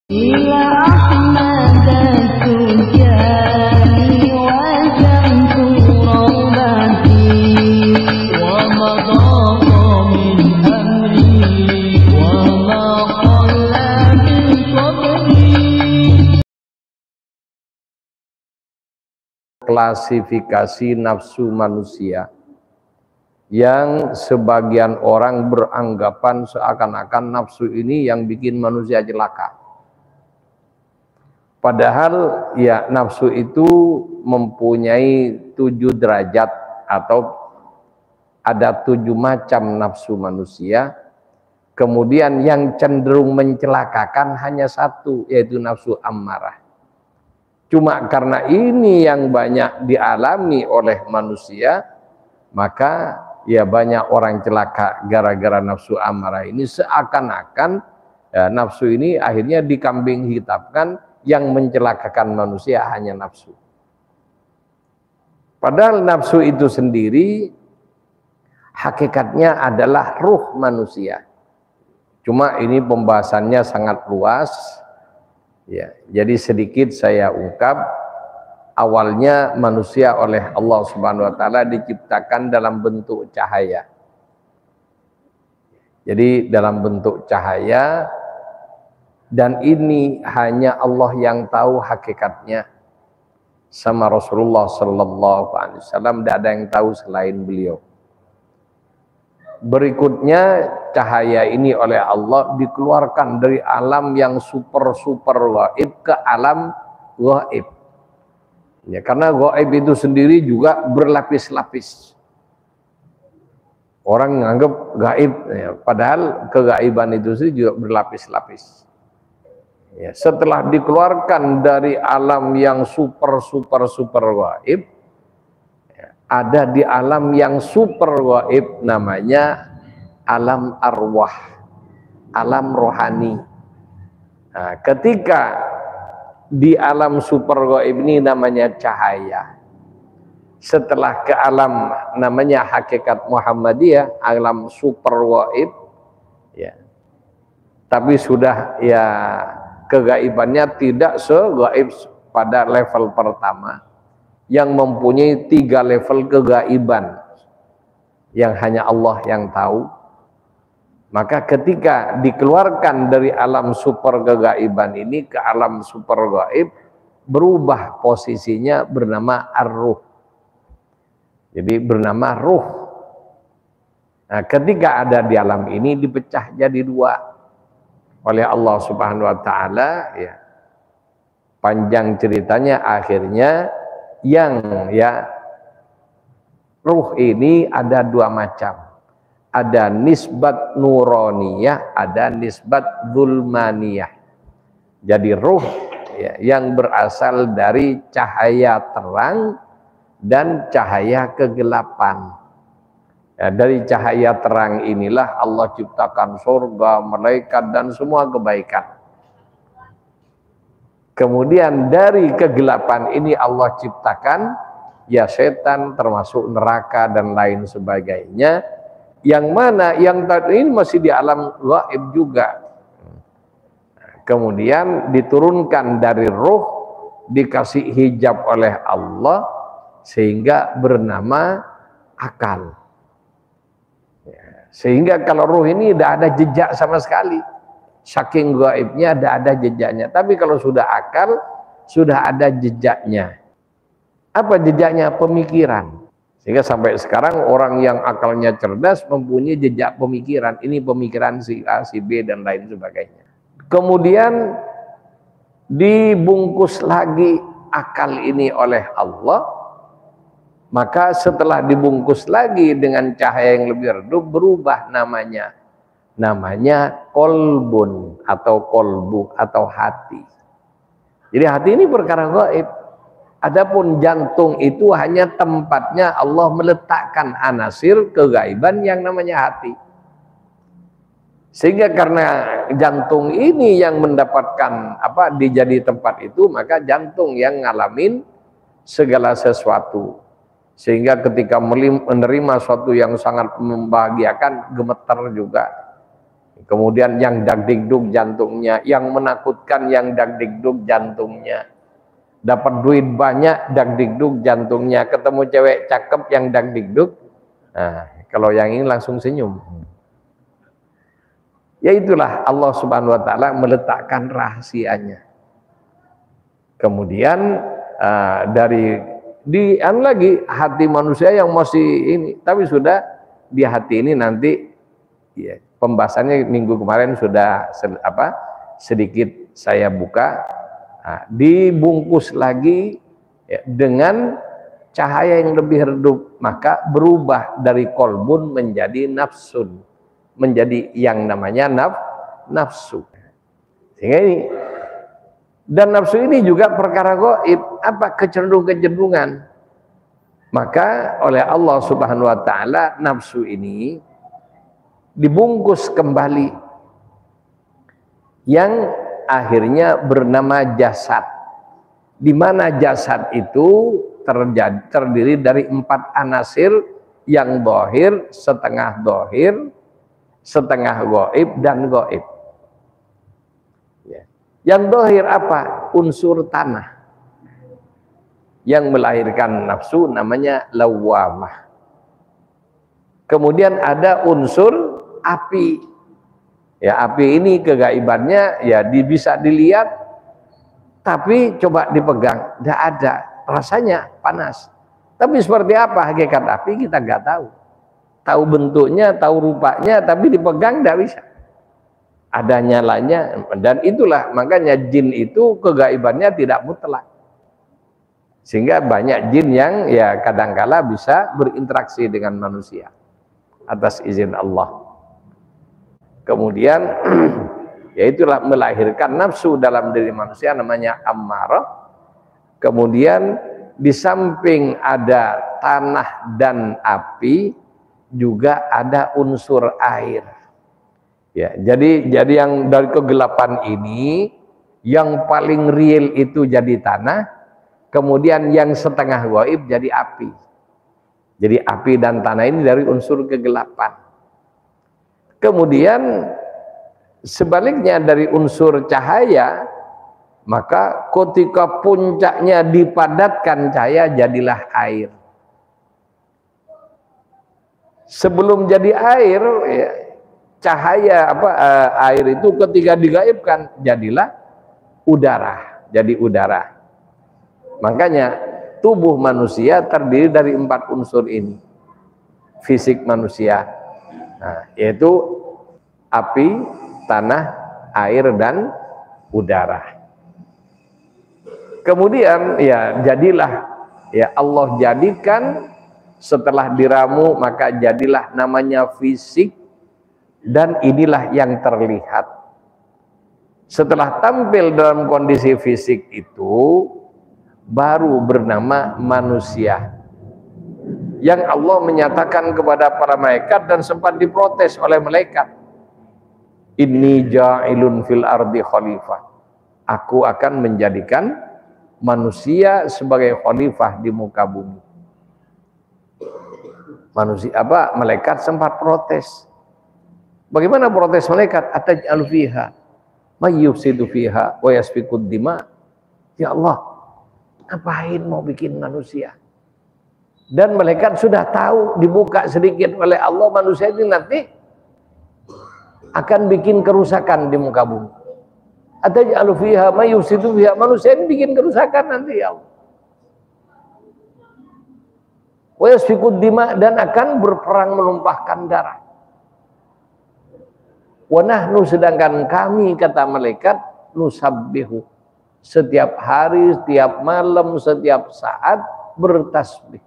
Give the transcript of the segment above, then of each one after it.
إلى أحمد التجاني وجمت روضتي ومضى من أمري وما قل من صبري. Klasifikasi nafsu manusia yang sebagian orang beranggapan seakan-akan nafsu ini yang bikin manusia celaka. Padahal ya nafsu itu mempunyai 7 derajat atau ada 7 macam nafsu manusia. Kemudian yang cenderung mencelakakan hanya satu, yaitu nafsu ammarah. Cuma karena ini yang banyak dialami oleh manusia, maka ya banyak orang celaka gara-gara nafsu ammarah ini. Seakan-akan ya, nafsu ini akhirnya dikambing hitamkan, yang mencelakakan manusia hanya nafsu. Padahal nafsu itu sendiri hakikatnya adalah ruh manusia. Cuma ini pembahasannya sangat luas. Ya, jadi sedikit saya ungkap. Awalnya manusia oleh Allah Subhanahu wa taala diciptakan dalam bentuk cahaya. Jadi dalam bentuk cahaya, dan ini hanya Allah yang tahu hakikatnya. Sama Rasulullah sallallahu alaihi wasallam tidak ada yang tahu selain beliau. Berikutnya cahaya ini oleh Allah dikeluarkan dari alam yang super gaib ke alam gaib. Ya, karena gaib itu sendiri juga berlapis-lapis. Orang menganggap gaib, ya, padahal kegaiban itu sendiri juga berlapis-lapis. Ya, setelah dikeluarkan dari alam yang super gaib, ya, ada di alam yang super gaib, namanya alam arwah, alam rohani. Nah, ketika di alam super gaib ini namanya cahaya, setelah ke alam namanya hakikat Muhammadiyah, alam super gaib, ya, tapi sudah ya kegaibannya tidak segaib pada level pertama yang mempunyai 3 level kegaiban yang hanya Allah yang tahu. Maka ketika dikeluarkan dari alam super kegaiban ini ke alam super gaib, berubah posisinya bernama ar-ruh. Jadi bernama ruh. Nah, ketika ada di alam ini dipecah jadi 2 oleh Allah Subhanahu wa taala, ya. Panjang ceritanya, akhirnya yang ya ruh ini ada 2 macam. Ada nisbat nuroniyah, ada nisbat zulmaniyah. Jadi ruh ya, yang berasal dari cahaya terang dan cahaya kegelapan. Ya, dari cahaya terang inilah Allah ciptakan surga, malaikat, dan semua kebaikan. Kemudian dari kegelapan ini Allah ciptakan ya setan, termasuk neraka dan lain sebagainya. Yang mana yang tadi ini masih di alam gaib juga. Kemudian diturunkan dari ruh, dikasih hijab oleh Allah sehingga bernama akal. Sehingga kalau ruh ini tidak ada jejak sama sekali, saking gaibnya tidak ada jejaknya. Tapi kalau sudah akal, sudah ada jejaknya. Apa jejaknya? Pemikiran. Sehingga sampai sekarang orang yang akalnya cerdas mempunyai jejak pemikiran. Ini pemikiran si A, si B, dan lain sebagainya. Kemudian dibungkus lagi akal ini oleh Allah. Maka setelah dibungkus lagi dengan cahaya yang lebih redup, berubah namanya. Namanya kolbun atau kolbu atau hati. Jadi hati ini perkara gaib. Adapun jantung itu hanya tempatnya Allah meletakkan anasir kegaiban yang namanya hati. Sehingga karena jantung ini yang mendapatkan dijadi tempat itu, maka jantung yang ngalamin segala sesuatu. Sehingga ketika menerima sesuatu yang sangat membahagiakan, gemeter juga. Kemudian yang dagdikduk jantungnya, yang menakutkan yang dagdikduk jantungnya. Dapat duit banyak, dagdikduk jantungnya. Ketemu cewek cakep yang dagdikduk, nah, kalau yang ini langsung senyum. Ya itulah Allah Subhanahu wa taala meletakkan rahasianya. Kemudian lagi hati manusia yang masih ini, tapi sudah di hati ini nanti ya, pembahasannya minggu kemarin sudah sedikit saya buka. Nah, dibungkus lagi ya, dengan cahaya yang lebih redup, maka berubah dari kolbun menjadi nafsun, menjadi yang namanya nafsu. Sehingga ini, dan nafsu ini juga perkara gaib, kecenderungan. Maka oleh Allah Subhanahu wa taala nafsu ini dibungkus kembali yang akhirnya bernama jasad, di mana jasad itu terdiri dari 4 anasir yang dhahir, setengah dhahir, setengah gaib dan gaib. Yang dhahir apa? Unsur tanah yang melahirkan nafsu namanya lawwamah. Kemudian ada unsur api. Ya, api ini kegaibannya ya bisa dilihat, tapi coba dipegang, tidak ada, rasanya panas. Tapi seperti apa hakikat api kita nggak tahu. Tahu bentuknya, tahu rupanya, tapi dipegang tidak bisa. Ada nyalanya, dan itulah makanya jin itu kegaibannya tidak mutlak. Sehingga banyak jin yang ya kadangkala bisa berinteraksi dengan manusia atas izin Allah. Kemudian ya itulah melahirkan nafsu dalam diri manusia namanya ammarah. Kemudian di samping ada tanah dan api, juga ada unsur air. Ya, jadi yang dari kegelapan ini yang paling real itu jadi tanah, kemudian yang setengah gaib jadi api. Jadi api dan tanah ini dari unsur kegelapan. Kemudian sebaliknya dari unsur cahaya, maka ketika puncaknya dipadatkan cahaya jadilah air. Sebelum jadi air, ya, cahaya air itu ketika digaibkan jadilah udara, jadi udara. Makanya tubuh manusia terdiri dari 4 unsur ini, fisik manusia, nah, yaitu api, tanah, air dan udara. Kemudian ya jadilah, ya Allah jadikan setelah diramu maka jadilah namanya fisik, dan inilah yang terlihat. Setelah tampil dalam kondisi fisik itu baru bernama manusia, yang Allah menyatakan kepada para malaikat dan sempat diprotes oleh malaikat, inni ja'ilun fil ardi khalifah, aku akan menjadikan manusia sebagai khalifah di muka bumi. Malaikat sempat protes. Bagaimana protes malaikat? Ataj'al fiha may yufsidu fiha wa yasfikud dima. Ya Allah, ngapain mau bikin manusia? Dan malaikat sudah tahu, dibuka sedikit oleh Allah, manusia ini nanti akan bikin kerusakan di muka bumi. Ataj'al fiha may yufsidu fiha, manusia ini bikin kerusakan nanti ya Allah. Wa yasfikud dima, dan akan berperang menumpahkan darah. Wa nahnu, sedangkan kami, kata malaikat, nusabbihu, setiap hari, setiap malam, setiap saat bertasbih.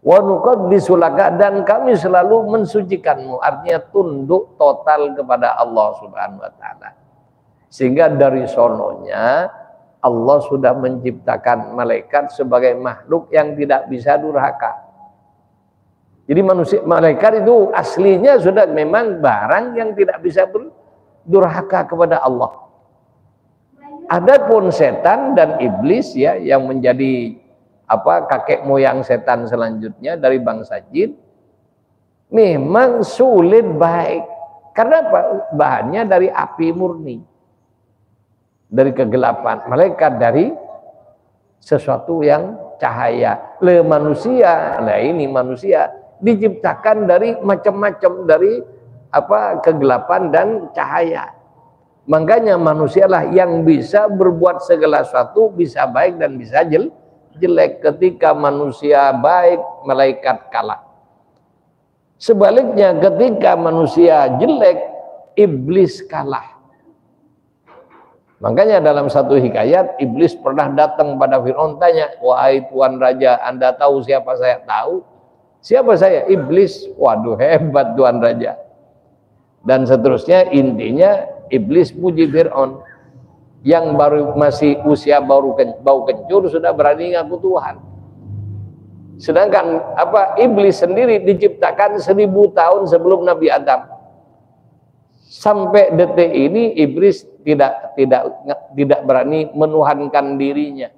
Wa nuqaddisu laka, dan kami selalu mensucikanmu, artinya tunduk total kepada Allah Subhanahu wa taala. Sehingga dari sononya Allah sudah menciptakan malaikat sebagai makhluk yang tidak bisa durhaka. Jadi malaikat itu aslinya sudah memang barang yang tidak bisa berdurhaka kepada Allah. Adapun setan dan iblis ya yang menjadi kakek moyang setan selanjutnya dari bangsa jin, memang sulit baik. Karena apa? Bahannya dari api murni, dari kegelapan. Malaikat dari sesuatu yang cahaya. Manusia, nah ini manusia diciptakan dari macam-macam, dari kegelapan dan cahaya. Makanya manusialah yang bisa berbuat segala sesuatu, bisa baik dan bisa jelek. Ketika manusia baik, malaikat kalah. Sebaliknya ketika manusia jelek, iblis kalah. Makanya dalam satu hikayat, iblis pernah datang pada Fir'aun, tanya, wahai Tuan Raja, Anda tahu siapa saya? Tahu. Siapa saya? Iblis. Waduh, hebat Tuan Raja. Dan seterusnya, intinya iblis puji Fir'aun yang masih usia bau kencur sudah berani ngaku Tuhan. Sedangkan iblis sendiri diciptakan 1000 tahun sebelum Nabi Adam. Sampai detik ini iblis tidak berani menuhankan dirinya.